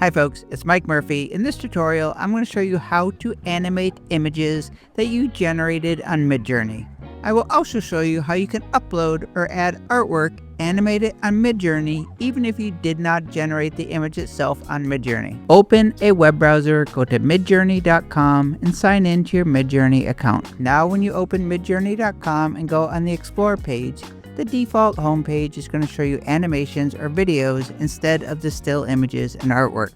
Hi folks, it's Mike Murphy. In this tutorial, I'm going to show you how to animate images that you generated on MidJourney. I will also show you how you can upload or add artwork animated on MidJourney even if you did not generate the image itself on MidJourney. Open a web browser, go to midjourney.com and sign in to your MidJourney account. Now when you open midjourney.com and go on the Explore page, the default homepage is going to show you animations or videos instead of the still images and artwork.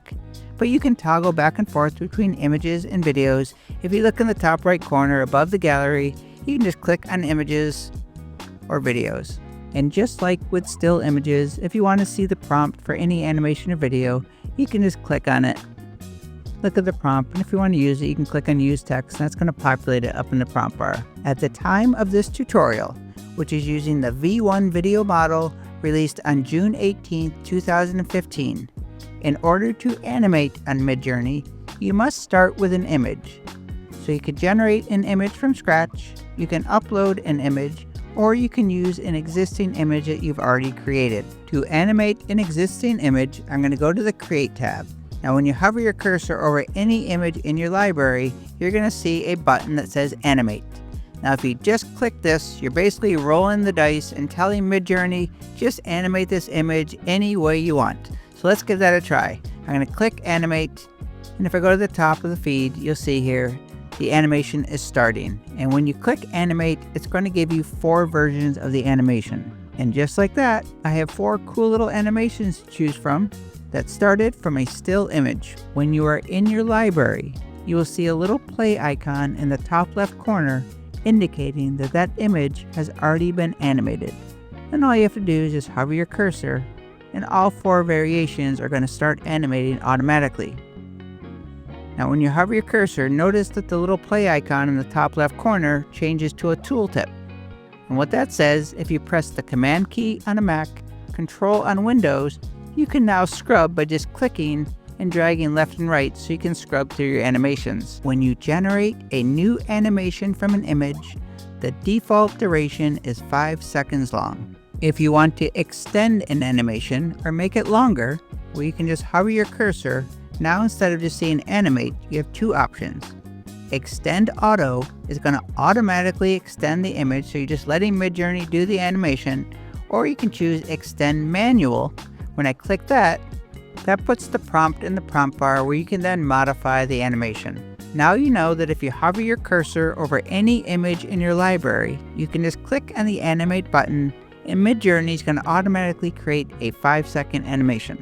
But you can toggle back and forth between images and videos. If you look in the top right corner above the gallery, you can just click on images or videos. And just like with still images, if you want to see the prompt for any animation or video, you can just click on it. Look at the prompt, and if you want to use it, you can click on Use Text, and that's going to populate it up in the prompt bar. At the time of this tutorial, which is using the V1 video model released on June 18, 2015. In order to animate on MidJourney, you must start with an image. So you can generate an image from scratch, you can upload an image, or you can use an existing image that you've already created. To animate an existing image, I'm going to go to the Create tab. Now when you hover your cursor over any image in your library, you're going to see a button that says Animate. Now if you just click this, you're basically rolling the dice and telling MidJourney, just animate this image any way you want. So let's give that a try. I'm going to click Animate, and if I go to the top of the feed, you'll see here, the animation is starting. And when you click Animate, it's going to give you 4 versions of the animation. And just like that, I have 4 cool little animations to choose from that started from a still image. When you are in your library, you will see a little play icon in the top left corner indicating that that image has already been animated. And all you have to do is just hover your cursor and all 4 variations are going to start animating automatically. Now when you hover your cursor, notice that the little play icon in the top left corner changes to a tooltip. And what that says, if you press the Command key on a Mac, Control on Windows, you can now scrub by just clicking and dragging left and right so you can scrub through your animations. When you generate a new animation from an image, the default duration is 5 seconds long. If you want to extend an animation or make it longer, well, you can just hover your cursor. Now instead of just saying animate, you have 2 options. Extend Auto is going to automatically extend the image, so you're just letting MidJourney do the animation, or you can choose Extend Manual. When I click that puts the prompt in the prompt bar where you can then modify the animation. Now you know that if you hover your cursor over any image in your library, you can just click on the Animate button and MidJourney is going to automatically create a 5-second animation.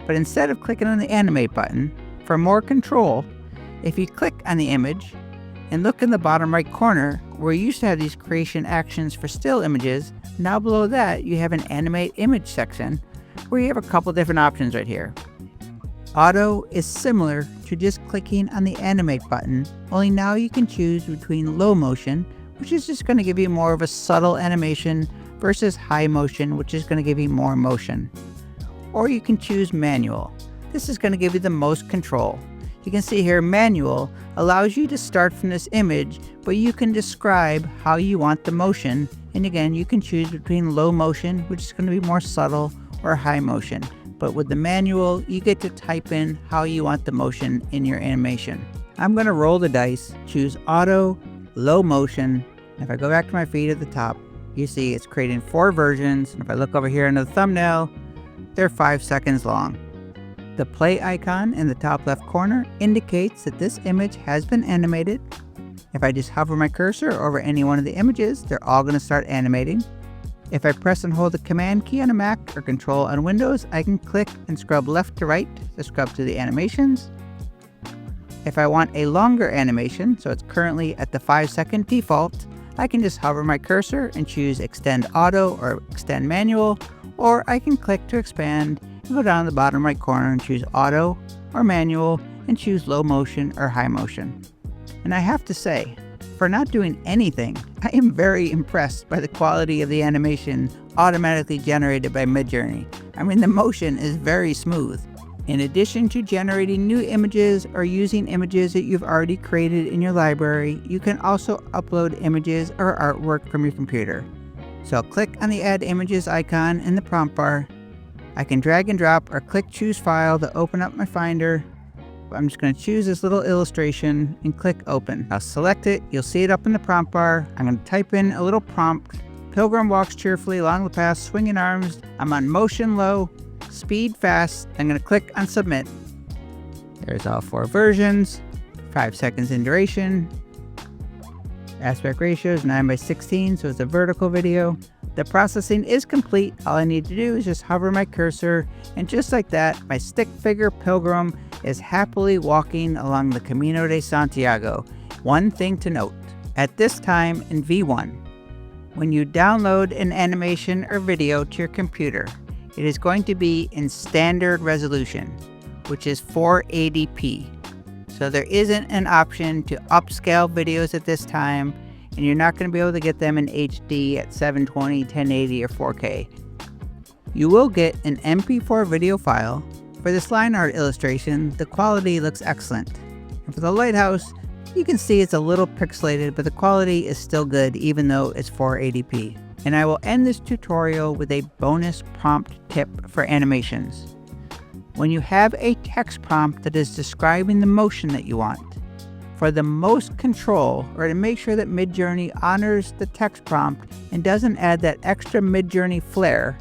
But instead of clicking on the Animate button, for more control, if you click on the image and look in the bottom right corner where you used to have these creation actions for still images, now below that you have an Animate Image section where you have a couple different options right here. Auto is similar to just clicking on the Animate button, only now you can choose between low motion, which is just going to give you more of a subtle animation, versus high motion, which is going to give you more motion. Or you can choose manual. This is going to give you the most control. You can see here manual allows you to start from this image, but you can describe how you want the motion. And again, you can choose between low motion, which is going to be more subtle, or high motion. But with the manual, you get to type in how you want the motion in your animation. I'm going to roll the dice, choose auto, low motion. And if I go back to my feed at the top, you see it's creating 4 versions. And if I look over here in the thumbnail, they're 5 seconds long. The play icon in the top left corner indicates that this image has been animated. If I just hover my cursor over any one of the images, they're all going to start animating. If I press and hold the Command key on a Mac or Control on Windows, I can click and scrub left to right to scrub through the animations. If I want a longer animation, so it's currently at the 5-second default, I can just hover my cursor and choose Extend Auto or Extend Manual, or I can click to expand and go down to the bottom right corner and choose Auto or Manual and choose Low Motion or High Motion. And I have to say, for not doing anything, I am very impressed by the quality of the animation automatically generated by MidJourney. I mean, the motion is very smooth. In addition to generating new images or using images that you've already created in your library, you can also upload images or artwork from your computer. So I'll click on the Add Images icon in the prompt bar, I can drag and drop or click choose file to open up my Finder. I'm just going to choose this little illustration and click open. I'll select it. You'll see it up in the prompt bar. I'm going to type in a little prompt. Pilgrim walks cheerfully along the path, swinging arms. I'm on motion low, speed fast. I'm going to click on submit. There's all 4 versions, 5 seconds in duration. Aspect ratio is 9:16, so it's a vertical video. The processing is complete. All I need to do is just hover my cursor, and just like that, my stick figure pilgrim is happily walking along the Camino de Santiago. One thing to note, at this time in V1, when you download an animation or video to your computer, it is going to be in standard resolution, which is 480p. So there isn't an option to upscale videos at this time, and you're not going to be able to get them in HD at 720, 1080, or 4K. You will get an MP4 video file. For this line art illustration, the quality looks excellent. And for the Lighthouse, you can see it's a little pixelated, but the quality is still good even though it's 480p. And I will end this tutorial with a bonus prompt tip for animations. When you have a text prompt that is describing the motion that you want, for the most control, or to make sure that MidJourney honors the text prompt and doesn't add that extra MidJourney flair,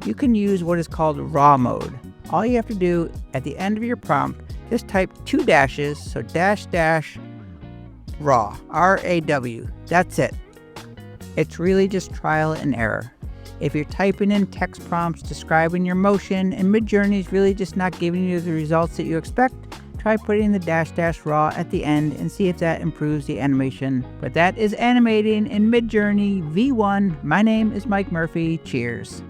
you can use what is called raw mode. All you have to do at the end of your prompt, just type 2 dashes, so dash raw, R-A-W, that's it. It's really just trial and error. If you're typing in text prompts describing your motion and MidJourney is really just not giving you the results that you expect, try putting the dash raw at the end and see if that improves the animation. But that is animating in MidJourney V1. My name is Mike Murphy. Cheers.